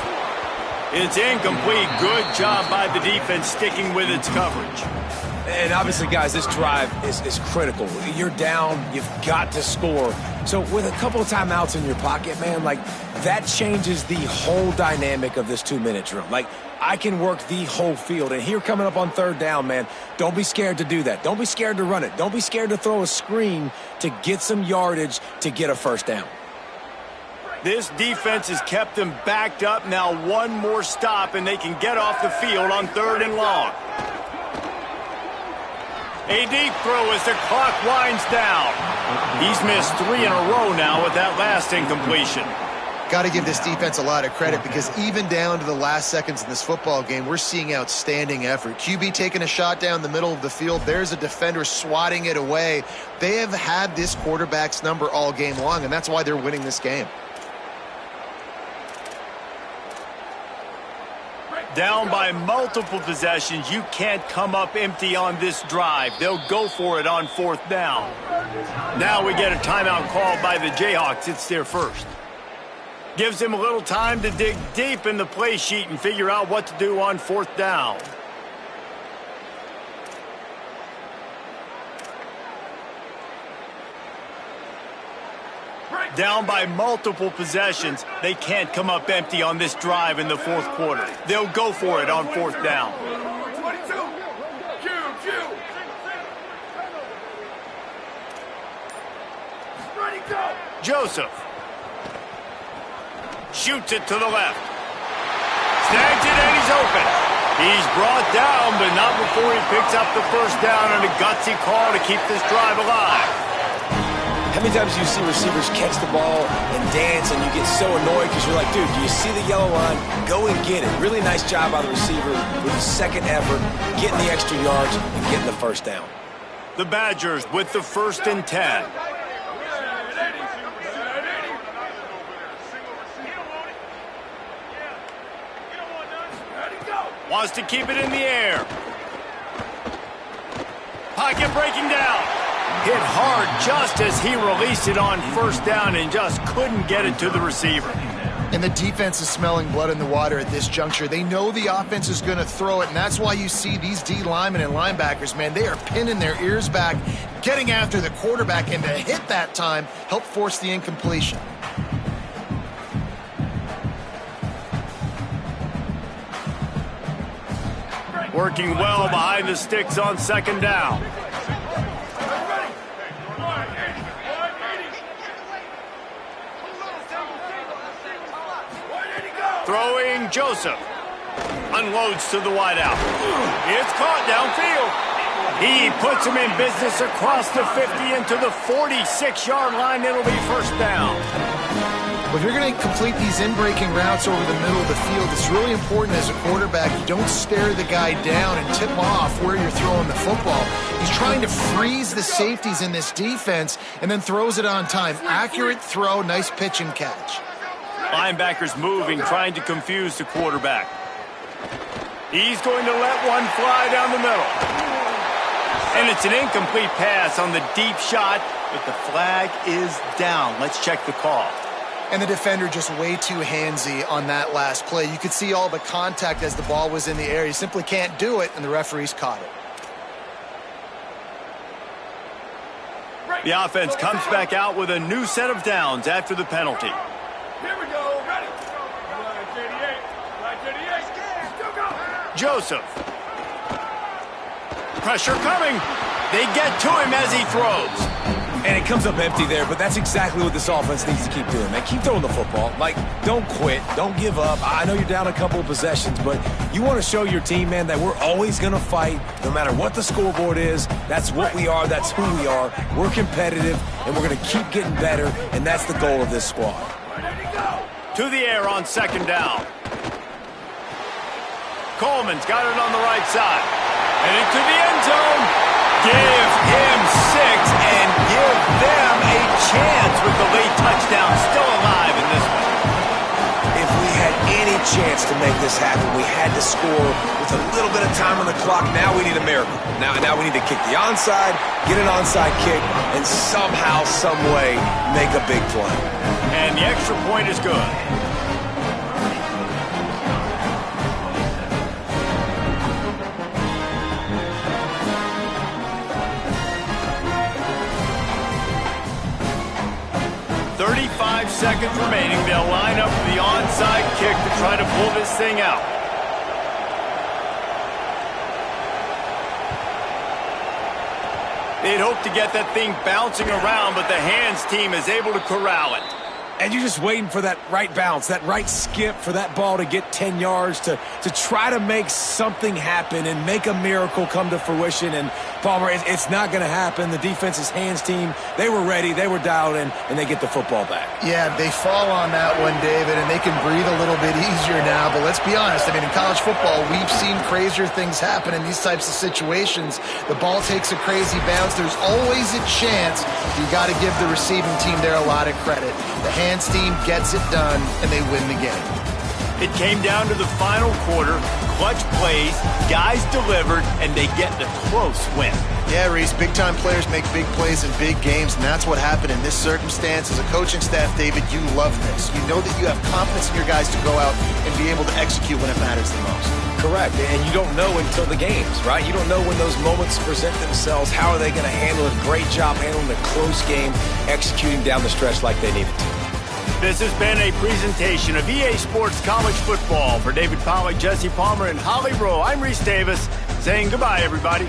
It's incomplete. Good job by the defense sticking with its coverage. And obviously, guys, this drive is critical. You're down. You've got to score. So with a couple of timeouts in your pocket, man, like, that changes the whole dynamic of this 2-minute drill. Like, I can work the whole field. And here coming up on third down, man, don't be scared to do that. Don't be scared to run it. Don't be scared to throw a screen to get some yardage to get a first down. This defense has kept them backed up. Now one more stop, and they can get off the field on third and long. A deep throw as the clock winds down. He's missed 3 in a row now with that last incompletion. Got to give this defense a lot of credit, because even down to the last seconds in this football game, we're seeing outstanding effort. QB taking a shot down the middle of the field. There's a defender swatting it away. They have had this quarterback's number all game long, and that's why they're winning this game. Down by multiple possessions, you can't come up empty on this drive. They'll go for it on fourth down. Now we get a timeout called by the Jayhawks. It's their first. Gives them a little time to dig deep in the play sheet and figure out what to do on fourth down. Down by multiple possessions, they can't come up empty on this drive in the fourth quarter. They'll go for it on fourth down. 22. Ready, go. Joseph. Shoots it to the left. Snags it and he's open. He's brought down, but not before he picks up the first down on a gutsy call to keep this drive alive. How many times do you see receivers catch the ball and dance, and you get so annoyed because you're like, dude, do you see the yellow line? Go and get it. Really nice job by the receiver with the second effort, getting the extra yards and getting the first down. The Badgers with the 1st and 10. Wants to keep it in the air. Pocket breaking down. Hit hard just as he released it on first down and just couldn't get it to the receiver. And the defense is smelling blood in the water at this juncture. They know the offense is going to throw it, and that's why you see these D linemen and linebackers, man, they are pinning their ears back, getting after the quarterback, and to hit that time help force the incompletion. Working well behind the sticks on second down. Throwing Joseph. Unloads to the wideout. It's caught downfield. He puts him in business across the 50 into the 46-yard line. It'll be first down. Well, if you're going to complete these in-breaking routes over the middle of the field, it's really important as a quarterback you don't stare the guy down and tip off where you're throwing the football. He's trying to freeze the safeties in this defense and then throws it on time. Accurate throw, nice pitch and catch. Linebackers moving, trying to confuse the quarterback. He's going to let one fly down the middle. And it's an incomplete pass on the deep shot, but the flag is down. Let's check the call. And the defender just way too handsy on that last play. You could see all the contact as the ball was in the air. He simply can't do it, and the referees caught it. The offense comes back out with a new set of downs after the penalty. Here we go. Ready. Line 38. Line 38. Still go. Joseph. Pressure coming. They get to him as he throws. And it comes up empty there, but that's exactly what this offense needs to keep doing, man. Keep throwing the football. Like, don't quit. Don't give up. I know you're down a couple of possessions, but you want to show your team, man, that we're always going to fight no matter what the scoreboard is. That's what we are. That's who we are. We're competitive, and we're going to keep getting better, and that's the goal of this squad. To the air on second down. Coleman's got it on the right side. And into the end zone. Give him 6 and give them a chance with the late touchdown still alive in this one. If we had any chance to make this happen, we had to score with a little bit of time on the clock. Now we need a miracle. Now we need to kick the onside, get an onside kick, and somehow, some way, make a big play. And the extra point is good. Seconds remaining. They'll line up for the onside kick to try to pull this thing out. They'd hope to get that thing bouncing around, but the hands team is able to corral it. And you're just waiting for that right bounce, that right skip for that ball to get 10 yards to try to make something happen and make a miracle come to fruition. And, Palmer, it's not going to happen. The defense's hands team, they were ready, they were dialed in, and they get the football back. Yeah, they fall on that one, David, and they can breathe a little bit easier now. But let's be honest, I mean, in college football, we've seen crazier things happen in these types of situations. The ball takes a crazy bounce. There's always a chance. You got to give the receiving team there a lot of credit. The hands team gets it done, and they win the game. It came down to the final quarter. Clutch plays, guys delivered, and they get the close win. Yeah, Reese, big-time players make big plays in big games, and that's what happened in this circumstance. As a coaching staff, David, you love this. You know that you have confidence in your guys to go out and be able to execute when it matters the most. Correct, and you don't know until the games, right? You don't know when those moments present themselves. How are they going to handle it? Great job handling the close game, executing down the stretch like they needed to. This has been a presentation of EA Sports College Football. For David Pollack, Jesse Palmer, and Holly Rowe, I'm Reese Davis saying goodbye, everybody.